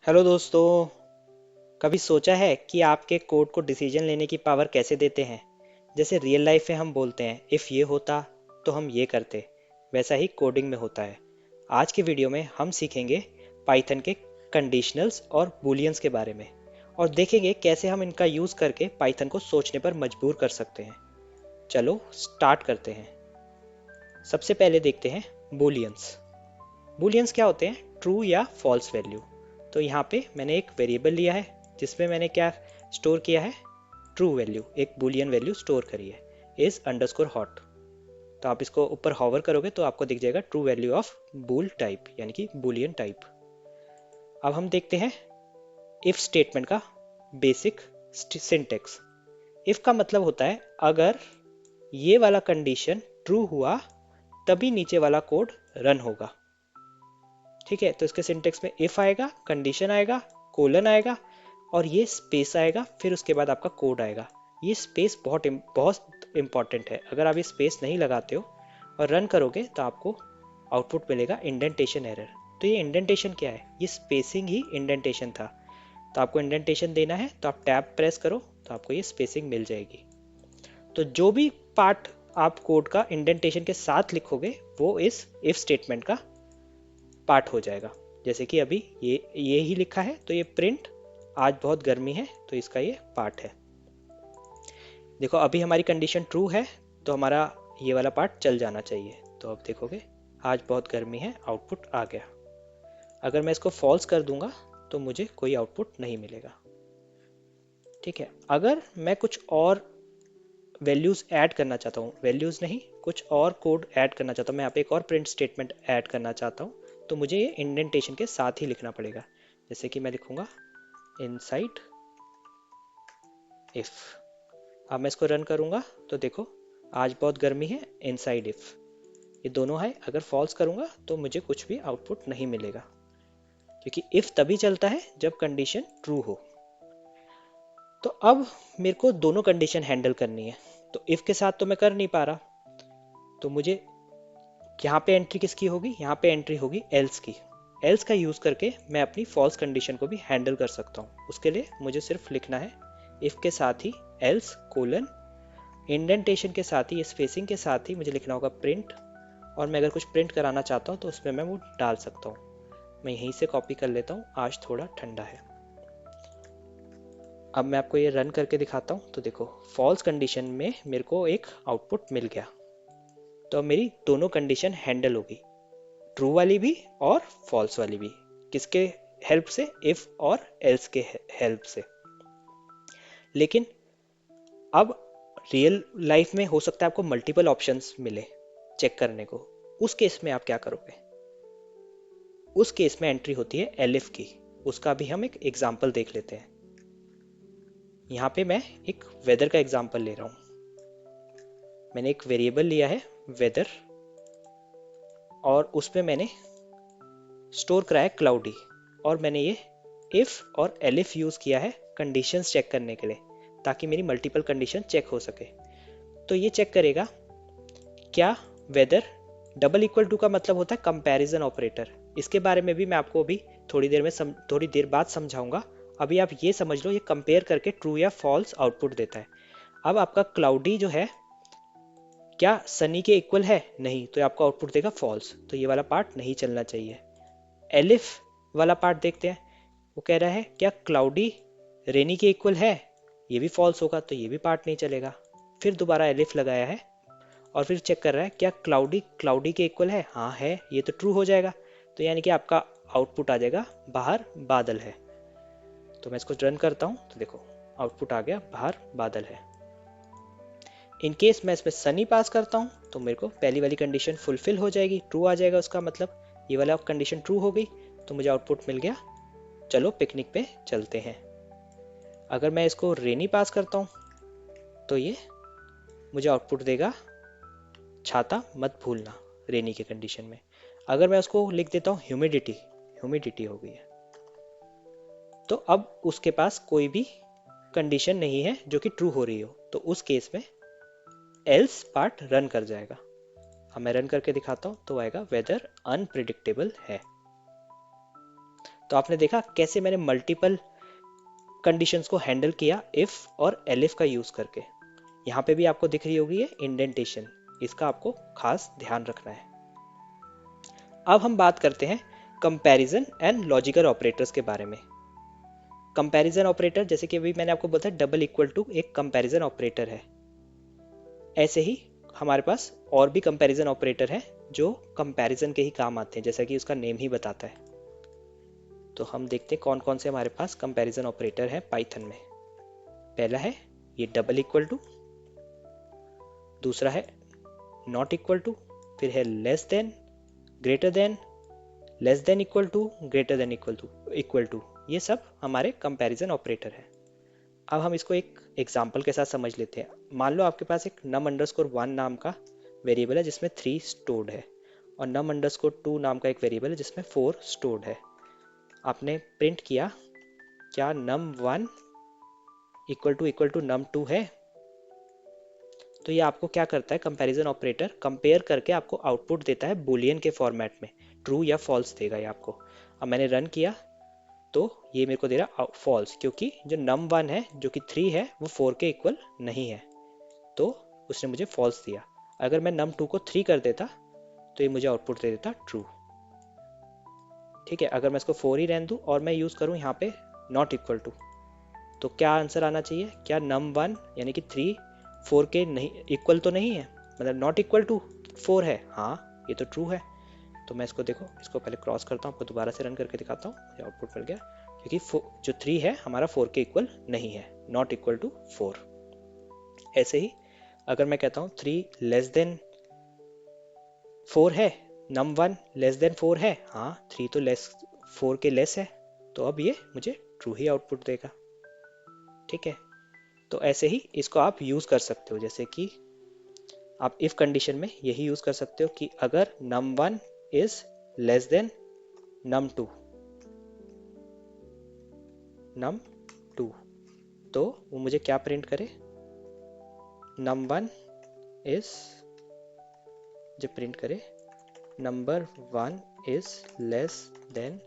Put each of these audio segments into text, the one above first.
Hello दोस्तों। कभी सोचा है कि आपके कोड को डिसीजन लेने की पावर कैसे देते हैं? जैसे रियल लाइफ में हम बोलते हैं इफ़ ये होता तो हम ये करते, वैसा ही कोडिंग में होता है। आज के वीडियो में हम सीखेंगे पाइथन के कंडीशनल्स और बूलियंस के बारे में, और देखेंगे कैसे हम इनका यूज़ करके पाइथन को सोचने पर मजबूर कर सकते हैं। चलो स्टार्ट करते हैं। सबसे पहले देखते हैं बूलियंस। बूलियंस क्या होते हैं? ट्रू या फॉल्स वैल्यू। तो यहाँ पे मैंने एक वेरिएबल लिया है जिसमें मैंने क्या स्टोर किया है? ट्रू वैल्यू, एक बूलियन वैल्यू स्टोर करी है, इज अंडरस्कोर हॉट। तो आप इसको ऊपर हॉवर करोगे तो आपको दिख जाएगा true value of bool type, यानी कि बूलियन टाइप। अब हम देखते हैं इफ स्टेटमेंट का बेसिक सिंटेक्स। इफ का मतलब होता है अगर ये वाला कंडीशन ट्रू हुआ तभी नीचे वाला कोड रन होगा। ठीक है, तो इसके सिंटेक्स में इफ आएगा, कंडीशन आएगा, कोलन आएगा और ये स्पेस आएगा, फिर उसके बाद आपका कोड आएगा। ये स्पेस बहुत बहुत इंपॉर्टेंट है। अगर आप ये स्पेस नहीं लगाते हो और रन करोगे तो आपको आउटपुट मिलेगा इंडेंटेशन एरर। तो ये इंडेंटेशन क्या है? ये स्पेसिंग ही इंडेंटेशन था। तो आपको इंडेंटेशन देना है तो आप टैब प्रेस करो तो आपको ये स्पेसिंग मिल जाएगी। तो जो भी पार्ट आप कोड का इंडेंटेशन के साथ लिखोगे वो इस इफ स्टेटमेंट का पार्ट हो जाएगा। जैसे कि अभी ये ही लिखा है तो ये प्रिंट आज बहुत गर्मी है, तो इसका ये पार्ट है। देखो अभी हमारी कंडीशन ट्रू है तो हमारा ये वाला पार्ट चल जाना चाहिए। तो अब देखोगे आज बहुत गर्मी है, आउटपुट आ गया। अगर मैं इसको फॉल्स कर दूंगा तो मुझे कोई आउटपुट नहीं मिलेगा। ठीक है, अगर मैं कुछ और वैल्यूज ऐड करना चाहता हूँ, वैल्यूज नहीं कुछ और कोड ऐड करना चाहता हूँ, मैं यहाँ पे एक और प्रिंट स्टेटमेंट ऐड करना चाहता हूँ, तो मुझे ये इंडेंटेशन के साथ ही लिखना पड़ेगा। जैसे कि मैं लिखूंगा इनसाइड इफ। अब मैं इसको रन करूंगा तो देखो आज बहुत गर्मी है, इनसाइड इफ, ये दोनों है। अगर फॉल्स करूंगा तो मुझे कुछ भी आउटपुट नहीं मिलेगा, क्योंकि इफ तभी चलता है जब कंडीशन ट्रू हो। तो अब मेरे को दोनों कंडीशन हैंडल करनी है। तो इफ के साथ तो मैं कर नहीं पा रहा, तो मुझे यहाँ पे एंट्री किसकी होगी? यहाँ पे एंट्री होगी एल्स की। एल्स का यूज करके मैं अपनी फॉल्स कंडीशन को भी हैंडल कर सकता हूँ। उसके लिए मुझे सिर्फ लिखना है इफ के साथ ही एल्स कोलन, इंडेंटेशन के साथ ही स्पेसिंग के साथ ही मुझे लिखना होगा प्रिंट। और मैं अगर कुछ प्रिंट कराना चाहता हूँ तो उसमें मैं वो डाल सकता हूँ। मैं यहीं से कॉपी कर लेता हूँ, आज थोड़ा ठंडा है। अब मैं आपको ये रन करके दिखाता हूँ तो देखो फॉल्स कंडीशन में मेरे को एक आउटपुट मिल गया। तो अब मेरी दोनों कंडीशन हैंडल होगी, ट्रू वाली भी और फॉल्स वाली भी। किसके हेल्प से? इफ और एल्स के हेल्प से। लेकिन अब रियल लाइफ में हो सकता है आपको मल्टीपल ऑप्शंस मिले चेक करने को। उस केस में आप क्या करोगे? उस केस में एंट्री होती है एलिफ की। उसका भी हम एक एग्जांपल देख लेते हैं। यहाँ पे मैं एक वेदर का एग्जांपल ले रहा हूँ। मैंने एक वेरिएबल लिया है वेदर, और उसमें मैंने स्टोर कराया क्लाउडी, और मैंने ये इफ और एलिफ यूज किया है कंडीशंस चेक करने के लिए, ताकि मेरी मल्टीपल कंडीशन चेक हो सके। तो ये चेक करेगा क्या वेदर डबल इक्वल टू का मतलब होता है कंपैरिजन ऑपरेटर। इसके बारे में भी मैं आपको अभी थोड़ी देर बाद समझाऊंगा। अभी आप ये समझ लो ये कंपेयर करके ट्रू या फॉल्स आउटपुट देता है। अब आपका क्लाउडी जो है क्या सनी के इक्वल है? नहीं, तो आपको आउटपुट देगा फॉल्स। तो ये वाला पार्ट नहीं चलना चाहिए। एलिफ वाला पार्ट देखते हैं। वो कह रहा है क्या क्लाउडी रेनी के इक्वल है? ये भी फॉल्स होगा, तो ये भी पार्ट नहीं चलेगा। फिर दोबारा एलिफ लगाया है और फिर चेक कर रहा है क्या क्लाउडी क्लाउडी के इक्वल है? हाँ है, ये तो ट्रू हो जाएगा। तो यानी कि आपका आउटपुट आ जाएगा बाहर बादल है। तो मैं इसको रन करता हूँ तो देखो आउटपुट आ गया बाहर बादल है। इन केस मैं इसमें सनी पास करता हूँ तो मेरे को पहली वाली कंडीशन फुलफिल हो जाएगी, ट्रू आ जाएगा। उसका मतलब ये वाला कंडीशन ट्रू हो गई, तो मुझे आउटपुट मिल गया चलो पिकनिक पे चलते हैं। अगर मैं इसको रेनी पास करता हूँ तो ये मुझे आउटपुट देगा छाता मत भूलना, रेनी के कंडीशन में। अगर मैं उसको लिख देता हूँ ह्यूमिडिटी, ह्यूमिडिटी हो गई है, तो अब उसके पास कोई भी कंडीशन नहीं है जो कि ट्रू हो रही हो। तो उस केस में एल्स पार्ट रन कर जाएगा। अब मैं रन करके दिखाता हूँ तो आएगा वेदर अनप्रिडिक्टेबल है। तो आपने देखा कैसे मैंने मल्टीपल कंडीशंस को हैंडल किया इफ और एलिफ का यूज करके। यहाँ पे भी आपको दिख रही होगी ये इंडेंटेशन, इसका आपको खास ध्यान रखना है। अब हम बात करते हैं कंपैरिजन एंड लॉजिकल ऑपरेटर्स के बारे में। कंपैरिजन ऑपरेटर, जैसे कि अभी मैंने आपको बताया डबल इक्वल टू एक कंपैरिजन ऑपरेटर है, ऐसे ही हमारे पास और भी कंपैरिजन ऑपरेटर हैं जो कंपैरिजन के ही काम आते हैं, जैसा कि उसका नेम ही बताता है। तो हम देखते हैं कौन कौन से हमारे पास कंपैरिजन ऑपरेटर हैं पाइथन में। पहला है ये डबल इक्वल टू, दूसरा है नॉट इक्वल टू, फिर है less than, greater than, less than equal to, greater than equal to. ये सब हमारे कंपैरिजन ऑपरेटर हैं। अब हम इसको एक एग्जांपल के साथ समझ लेते हैं। मान लो आपके पास एक num अंडरस्कोर 1 नाम का वेरिएबल है जिसमें 3 स्टोर्ड है, और num अंडरस्कोर 2 नाम का एक वेरिएबल है जिसमें 4 स्टोर्ड है। आपने प्रिंट किया क्या num1 इक्वल टू num2 है। तो ये आपको क्या करता है, कंपैरिजन ऑपरेटर कंपेयर करके आपको आउटपुट देता है बुलियन के फॉर्मेट में, ट्रू या फॉल्स देगा ये आपको। अब मैंने रन किया तो ये मेरे को दे रहा फॉल्स, क्योंकि जो num1 है जो कि 3 है वो 4 के इक्वल नहीं है, तो उसने मुझे फॉल्स दिया। अगर मैं num2 को 3 कर देता तो ये मुझे आउटपुट दे देता ट्रू। ठीक है, अगर मैं इसको 4 ही रहने दूँ और मैं यूज़ करूँ यहाँ पे नॉट इक्वल टू, तो क्या आंसर आना चाहिए, क्या num1 यानी कि 3 4 के नहीं इक्वल तो नहीं है, मतलब नॉट इक्वल टू 4 है, हाँ ये तो ट्रू है। तो मैं इसको देखो, इसको पहले क्रॉस करता हूँ, आपको दोबारा से रन करके दिखाता हूँ, ये आउटपुट मिल गया, क्योंकि जो 3 है हमारा 4 के इक्वल नहीं है, नॉट इक्वल टू 4। ऐसे ही अगर मैं कहता हूँ 3 लेस देन 4 है, num1 लेस देन 4 है, हाँ 3 तो लेस 4 के लेस है, तो अब ये मुझे ट्रू ही आउटपुट देगा। ठीक है, तो ऐसे ही इसको आप यूज़ कर सकते हो, जैसे कि आप इफ कंडीशन में यही यूज़ कर सकते हो कि अगर num1 is less then num2 तो वो मुझे क्या प्रिंट करे, num1 इज, जब प्रिंट करे number 1 is less than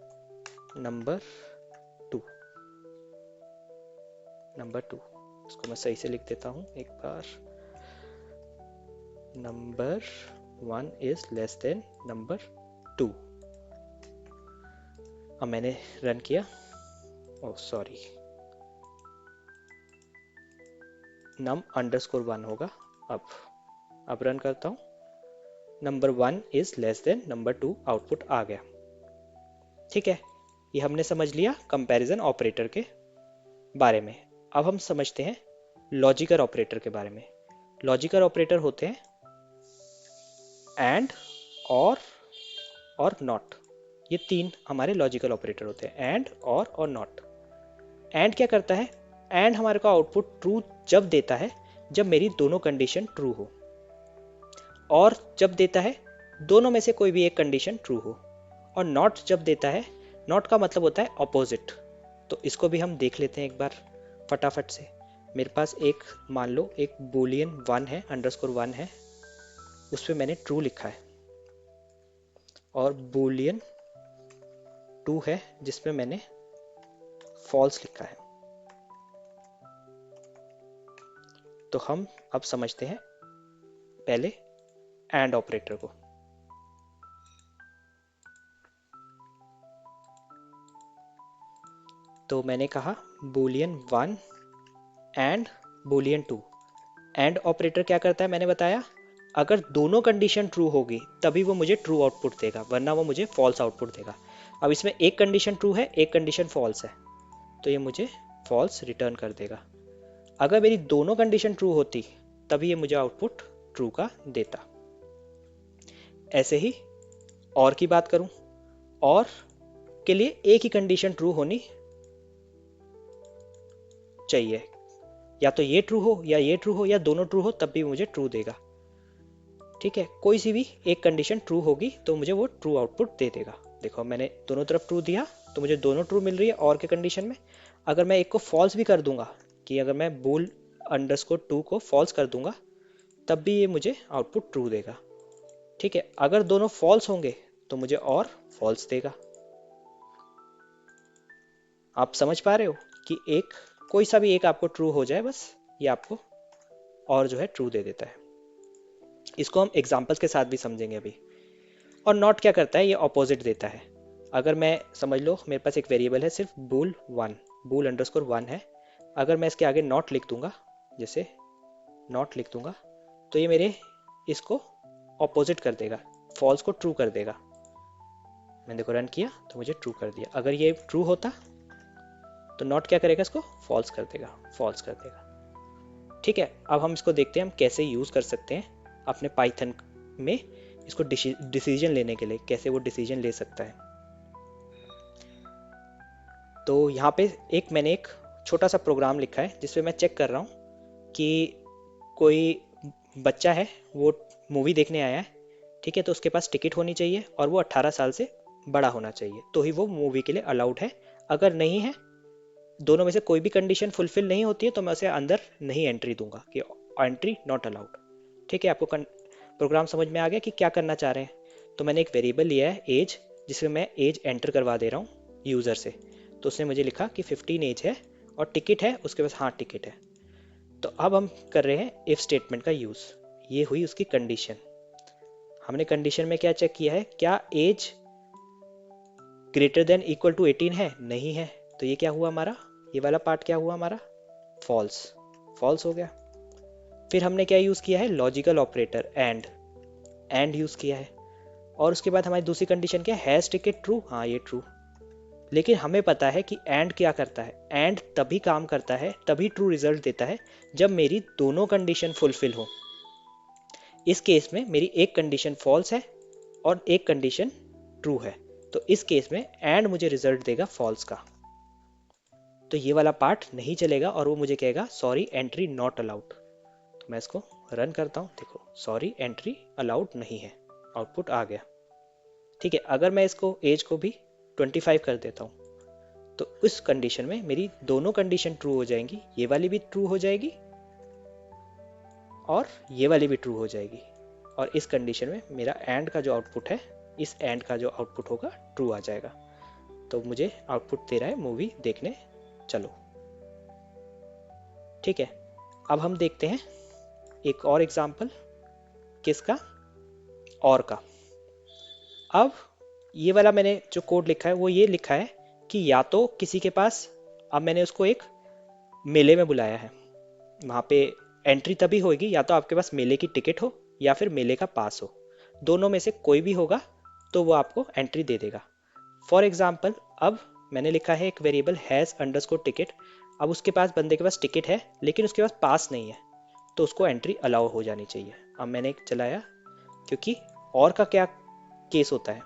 number 2। इसको मैं सही से लिख देता हूँ एक बार, number 1 is less than number 2। अब मैंने रन किया, ओह सॉरी, num अंडरस्कोर 1 होगा। अब रन करता हूँ, number 1 is less than number 2 output आ गया। ठीक है, ये हमने समझ लिया कंपैरिजन ऑपरेटर के बारे में। अब हम समझते हैं लॉजिकल ऑपरेटर के बारे में। लॉजिकल ऑपरेटर होते हैं एंड, और नॉट, ये 3 हमारे लॉजिकल ऑपरेटर होते हैं, एंड, और नॉट। एंड क्या करता है, एंड हमारे को आउटपुट ट्रू जब देता है जब मेरी दोनों कंडीशन ट्रू हो, और जब देता है दोनों में से कोई भी एक कंडीशन ट्रू हो, और नॉट जब देता है, नॉट का मतलब होता है ऑपोजिट। तो इसको भी हम देख लेते हैं एक बार फटाफट से। मेरे पास एक, मान लो एक बुलियन 1 है, अंडरस्कोर 1 है, उस पर मैंने ट्रू लिखा है, और बुलियन 2 है जिसमें मैंने फॉल्स लिखा है। तो हम अब समझते हैं पहले एंड ऑपरेटर को। तो मैंने कहा Boolean 1 and Boolean 2। And operator क्या करता है, मैंने बताया अगर दोनों कंडीशन ट्रू होगी तभी वो मुझे ट्रू आउटपुट देगा, वरना वो मुझे फॉल्स आउटपुट देगा। अब इसमें एक कंडीशन ट्रू है, एक कंडीशन फॉल्स है, तो ये मुझे फॉल्स रिटर्न कर देगा। अगर मेरी दोनों कंडीशन ट्रू होती तभी ये मुझे आउटपुट ट्रू का देता। ऐसे ही और की बात करूं, और के लिए एक ही कंडीशन ट्रू होनी चाहिए, या तो ये ट्रू हो या ये ट्रू हो या दोनों ट्रू हो, तब भी मुझे ट्रू देगा। ठीक है, कोई सी भी एक कंडीशन ट्रू होगी तो मुझे वो ट्रू आउटपुट दे देगा। देखो मैंने दोनों तरफ ट्रू दिया तो मुझे दोनों ट्रू मिल रही है और के कंडीशन में। अगर मैं एक को फॉल्स भी कर दूंगा, कि अगर मैं बुल अंडरस्कोर 2 को फॉल्स कर दूंगा, तब भी ये मुझे आउटपुट ट्रू देगा। ठीक है, अगर दोनों फॉल्स होंगे तो मुझे और फॉल्स देगा। आप समझ पा रहे हो कि एक कोई सा भी एक आपको ट्रू हो जाए बस, ये आपको और जो है ट्रू दे देता है। इसको हम एग्जांपल्स के साथ भी समझेंगे अभी। और नॉट क्या करता है, ये ऑपोजिट देता है। अगर मैं समझ लो मेरे पास एक वेरिएबल है सिर्फ बूल वन, बूल अंडरस्कोर वन है, अगर मैं इसके आगे नॉट लिख दूंगा, जैसे नॉट लिख दूंगा, तो ये मेरे इसको ऑपोजिट कर देगा, फॉल्स को ट्रू कर देगा। मैंने देखो रन किया तो मुझे ट्रू कर दिया। अगर ये ट्रू होता तो नॉट क्या करेगा, इसको फॉल्स कर देगा, फॉल्स कर देगा। ठीक है, अब हम इसको देखते हैं हम कैसे यूज कर सकते हैं अपने पाइथन में इसको डिसीजन लेने के लिए, कैसे वो डिसीजन ले सकता है। तो यहाँ पे मैंने एक छोटा सा प्रोग्राम लिखा है जिसपे मैं चेक कर रहा हूँ कि कोई बच्चा है, वो मूवी देखने आया है, ठीक है, तो उसके पास टिकट होनी चाहिए और वो 18 साल से बड़ा होना चाहिए, तो ही वो मूवी के लिए अलाउड है। अगर नहीं है, दोनों में से कोई भी कंडीशन फुलफिल नहीं होती है, तो मैं उसे अंदर नहीं एंट्री दूंगा, कि एंट्री नॉट अलाउड। ठीक है, आपको प्रोग्राम समझ में आ गया कि क्या करना चाह रहे हैं। तो मैंने एक वेरिएबल लिया है एज, जिसमें मैं एज एंटर करवा दे रहा हूँ यूज़र से। तो उसने मुझे लिखा कि 15 एज है और टिकट है उसके पास, हाँ टिकट है। तो अब हम कर रहे हैं इफ स्टेटमेंट का यूज़। ये हुई उसकी कंडीशन। हमने कंडीशन में क्या चेक किया है, क्या age greater than equal to 18 है, नहीं है, तो ये क्या हुआ हमारा, ये वाला पार्ट क्या हुआ हमारा, फॉल्स, फॉल्स हो गया। फिर हमने क्या यूज़ किया है, लॉजिकल ऑपरेटर एंड यूज़ किया है। और उसके बाद हमारी दूसरी कंडीशन क्या है, हैज़ टिकट ट्रू, हाँ ये ट्रू। लेकिन हमें पता है कि एंड क्या करता है, एंड तभी काम करता है, तभी ट्रू रिजल्ट देता है जब मेरी दोनों कंडीशन फुलफिल हो। इस केस में मेरी एक कंडीशन फॉल्स है और एक कंडीशन ट्रू है, तो इस केस में एंड मुझे रिजल्ट देगा फॉल्स का। तो ये वाला पार्ट नहीं चलेगा और वो मुझे कहेगा सॉरी एंट्री नॉट अलाउड। तो मैं इसको रन करता हूँ, देखो सॉरी एंट्री अलाउड नहीं है, आउटपुट आ गया। ठीक है, अगर मैं इसको एज को भी 25 कर देता हूँ, तो उस कंडीशन में मेरी दोनों कंडीशन ट्रू हो जाएंगी, ये वाली भी ट्रू हो जाएगी और ये वाली भी ट्रू हो जाएगी। और इस कंडीशन में मेरा एंड का जो आउटपुट है, इस एंड का जो आउटपुट होगा ट्रू आ जाएगा। तो मुझे आउटपुट दे रहा है मूवी देखने चलो। ठीक है, अब हम देखते हैं एक और एग्जांपल, किसका, और का। अब ये वाला मैंने जो कोड लिखा है वो ये लिखा है कि या तो किसी के पास, अब मैंने उसको एक मेले में बुलाया है, वहाँ पे एंट्री तभी होगी या तो आपके पास मेले की टिकट हो या फिर मेले का पास हो, दोनों में से कोई भी होगा तो वो आपको एंट्री दे देगा। फॉर एग्जाम्पल, अब मैंने लिखा है एक वेरिएबल हैज़ अंडरस्कोर टिकट। अब उसके पास, बंदे के पास टिकट है लेकिन उसके पास पास नहीं है, तो उसको एंट्री अलाउ हो जानी चाहिए। अब मैंने एक चलाया, क्योंकि और का क्या केस होता है,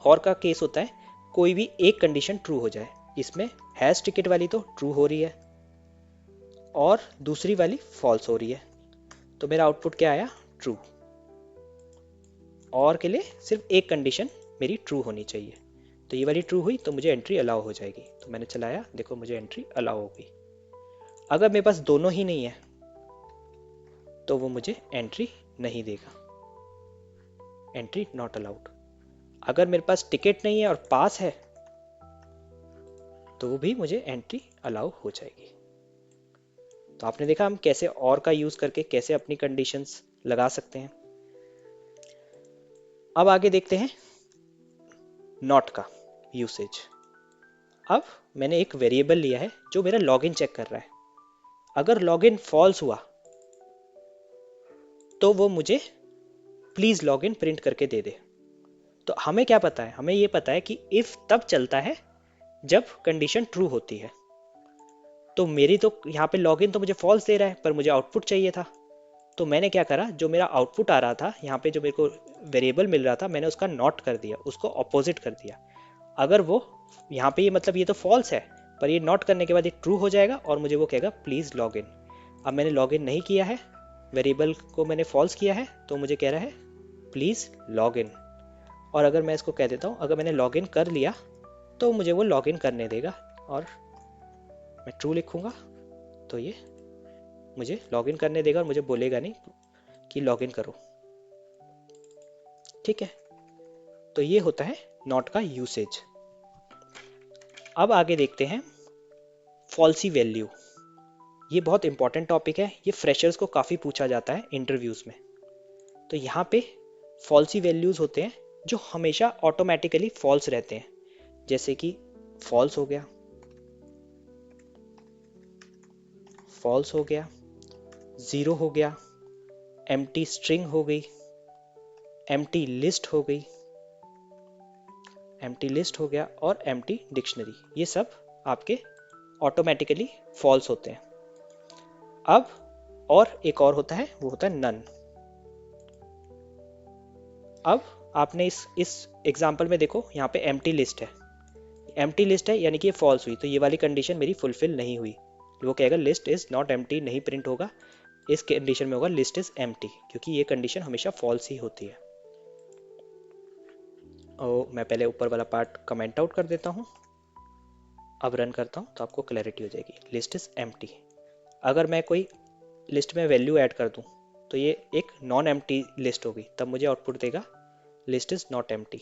और का केस होता है कोई भी एक कंडीशन ट्रू हो जाए। इसमें हैज़ टिकट वाली तो ट्रू हो रही है और दूसरी वाली फॉल्स हो रही है, तो मेरा आउटपुट क्या आया, ट्रू। और के लिए सिर्फ एक कंडीशन मेरी ट्रू होनी चाहिए, तो ये वाली ट्रू हुई तो मुझे एंट्री अलाउ हो जाएगी। तो मैंने चलाया, देखो मुझे एंट्री अलाउ हो गई। अगर मेरे पास दोनों ही नहीं है तो वो मुझे एंट्री नहीं देगा, एंट्री नॉट अलाउड। अगर मेरे पास टिकट नहीं है और पास है तो वो भी मुझे एंट्री अलाउ हो जाएगी। तो आपने देखा हम कैसे और का यूज करके कैसे अपनी कंडीशंस लगा सकते हैं। अब आगे देखते हैं नॉट का यूसेज। अब मैंने एक वेरिएबल लिया है जो मेरा लॉगिन चेक कर रहा है। अगर लॉगिन फॉल्स हुआ तो वो मुझे प्लीज लॉगिन प्रिंट करके दे दे। तो हमें क्या पता है, हमें ये पता है कि इफ तब चलता है जब कंडीशन ट्रू होती है। तो मेरी तो यहाँ पे लॉगिन तो मुझे फॉल्स दे रहा है पर मुझे आउटपुट चाहिए था, तो मैंने क्या करा, जो मेरा आउटपुट आ रहा था यहाँ पे, जो मेरे को वेरिएबल मिल रहा था, मैंने उसका नॉट कर दिया, उसको अपोजिट कर दिया। अगर वो यहाँ पे, ये मतलब ये तो फॉल्स है पर ये नॉट करने के बाद ये ट्रू हो जाएगा और मुझे वो कहेगा प्लीज लॉग इन। अब मैंने लॉग इन नहीं किया है, वेरिएबल को मैंने फॉल्स किया है, तो मुझे कह रहा है प्लीज लॉग इन। और अगर मैं इसको कह देता हूँ अगर मैंने लॉग इन कर लिया तो मुझे वो लॉग इन करने देगा, और मैं ट्रू लिखूंगा तो ये मुझे लॉग इन करने देगा और मुझे बोलेगा नहीं कि लॉग इन करो। ठीक है, तो ये होता है नॉट का यूसेज। अब आगे देखते हैं फॉल्सी वैल्यू। ये बहुत इंपॉर्टेंट टॉपिक है, ये फ्रेशर्स को काफ़ी पूछा जाता है इंटरव्यूज़ में। तो यहाँ पे फॉल्सी वैल्यूज़ होते हैं जो हमेशा ऑटोमेटिकली फॉल्स रहते हैं, जैसे कि फॉल्स हो गया, फॉल्स हो गया, ज़ीरो हो गया, एम्प्टी स्ट्रिंग हो गई, एम्प्टी लिस्ट हो गई, एम्प्टी लिस्ट हो गया और एम्प्टी डिक्शनरी। ये सब आपके ऑटोमेटिकली फॉल्स होते हैं। अब और एक और होता है, वो होता है नन। अब आपने इस एग्जांपल में देखो, यहाँ पे एम्प्टी लिस्ट है, एम्प्टी लिस्ट है यानी कि ये फॉल्स हुई, तो ये वाली कंडीशन मेरी फुलफिल नहीं हुई। वो कहेगा लिस्ट इज नॉट एम्प्टी, नहीं प्रिंट होगा। इस कंडीशन में होगा लिस्ट इज एम्प्टी, क्योंकि ये कंडीशन हमेशा फॉल्स ही होती है। और मैं पहले ऊपर वाला पार्ट कमेंट आउट कर देता हूँ, अब रन करता हूँ तो आपको क्लैरिटी हो जाएगी। List is empty. अगर मैं कोई लिस्ट में वैल्यू ऐड कर दूँ तो ये एक नॉन एम्प्टी लिस्ट होगी, तब मुझे आउटपुट देगा list is not empty.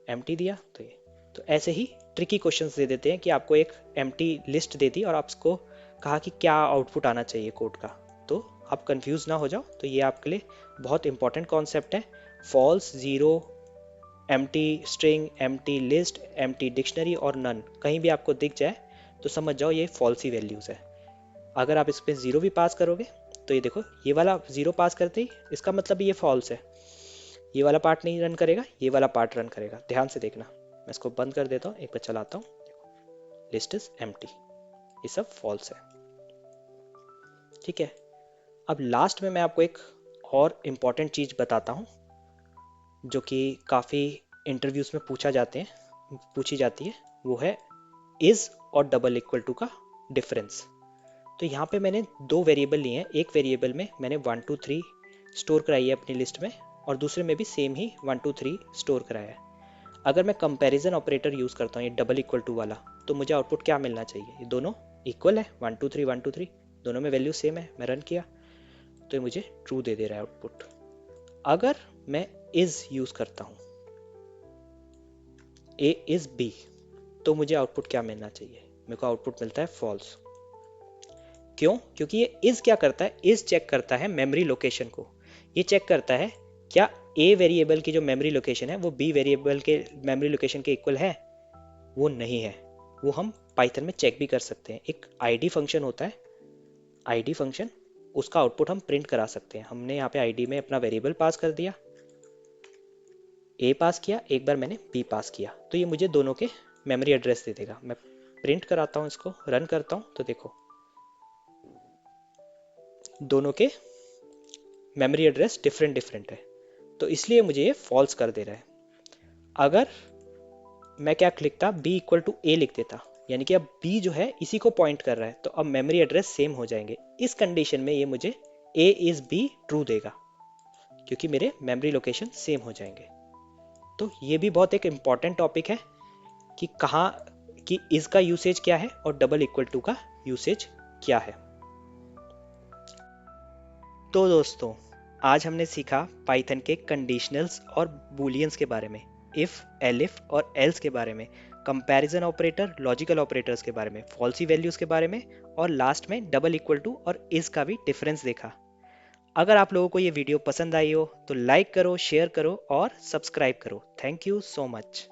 Empty दिया तो ये, तो ऐसे ही ट्रिकी क्वेश्चंस दे देते हैं कि आपको एक एम्प्टी लिस्ट दे दी और आपको कहा कि क्या आउटपुट आना चाहिए कोड का, तो आप कंफ्यूज ना हो जाओ। तो ये आपके लिए बहुत इंपॉर्टेंट कॉन्सेप्ट है। False, zero, empty string, empty list, empty dictionary और नन कहीं भी आपको दिख जाए तो समझ जाओ ये फॉल्सी वैल्यूज़ है। अगर आप इस पर ज़ीरो भी पास करोगे तो ये देखो, ये वाला ज़ीरो पास करते ही इसका मतलब ये फॉल्स है। ये वाला पार्ट नहीं रन करेगा, ये वाला पार्ट रन करेगा। ध्यान से देखना, मैं इसको बंद कर देता हूँ, एक बार चलाता हूँ। लिस्ट इज एम्प्टी, ये सब फॉल्स है। ठीक है, अब लास्ट में मैं आपको एक और इम्पॉर्टेंट चीज़ बताता हूँ जो कि काफ़ी इंटरव्यूज़ में पूछी जाती है। वो है इज़ और डबल इक्वल टू का डिफरेंस। तो यहाँ पे मैंने दो वेरिएबल लिए हैं। एक वेरिएबल में मैंने 1 2 3 स्टोर कराई है अपनी लिस्ट में, और दूसरे में भी सेम ही 1 2 3 स्टोर कराया है। अगर मैं कंपैरिजन ऑपरेटर यूज़ करता हूँ, ये डबल इक्वल टू वाला, तो मुझे आउटपुट क्या मिलना चाहिए? ये दोनों इक्वल है, 1 2 3 1 2 3, दोनों में वैल्यू सेम है। मैं रन किया तो ये मुझे ट्रू दे रहा है आउटपुट। अगर मैं इज यूज़ करता हूँ, ए इज बी, तो मुझे आउटपुट क्या मिलना चाहिए? मेरे को आउटपुट मिलता है फॉल्स। क्यों? क्योंकि ये इज क्या करता है, इज चेक करता है मेमोरी लोकेशन को। ये चेक करता है क्या ए वेरिएबल की जो मेमोरी लोकेशन है वो बी वेरिएबल के मेमोरी लोकेशन के इक्वल है। वो नहीं है। वो हम पाइथन में चेक भी कर सकते हैं। एक आईडी फंक्शन होता है, आईडी फंक्शन, उसका आउटपुट हम प्रिंट करा सकते हैं। हमने यहाँ पे आईडी में अपना वेरिएबल पास कर दिया, ए पास किया, एक बार मैंने बी पास किया, तो ये मुझे दोनों के मेमोरी एड्रेस दे देगा। मैं प्रिंट कराता हूँ, इसको रन करता हूँ तो देखो दोनों के मेमोरी एड्रेस डिफरेंट है, तो इसलिए मुझे ये फॉल्स कर दे रहा है। अगर मैं क्या लिखता, b इक्वल टू ए लिख देता, यानी कि अब b जो है इसी को पॉइंट कर रहा है, तो अब मेमोरी एड्रेस सेम हो जाएंगे। इस कंडीशन में ये मुझे a इज b ट्रू देगा, क्योंकि मेरे मेमोरी लोकेशन सेम हो जाएंगे। तो ये भी बहुत एक इम्पॉर्टेंट टॉपिक है कि कहाँ कि इज का यूसेज क्या है और डबल इक्वल टू का यूसेज क्या है। तो दोस्तों, आज हमने सीखा पाइथन के कंडीशनल्स और बूलियंस के बारे में, इफ, एलिफ और एल्स के बारे में, कंपैरिजन ऑपरेटर, लॉजिकल ऑपरेटर्स के बारे में, फॉल्सी वैल्यूज के बारे में, और लास्ट में डबल इक्वल टू और इज का भी डिफरेंस देखा। अगर आप लोगों को ये वीडियो पसंद आई हो तो लाइक करो, शेयर करो और सब्सक्राइब करो। Thank you so much.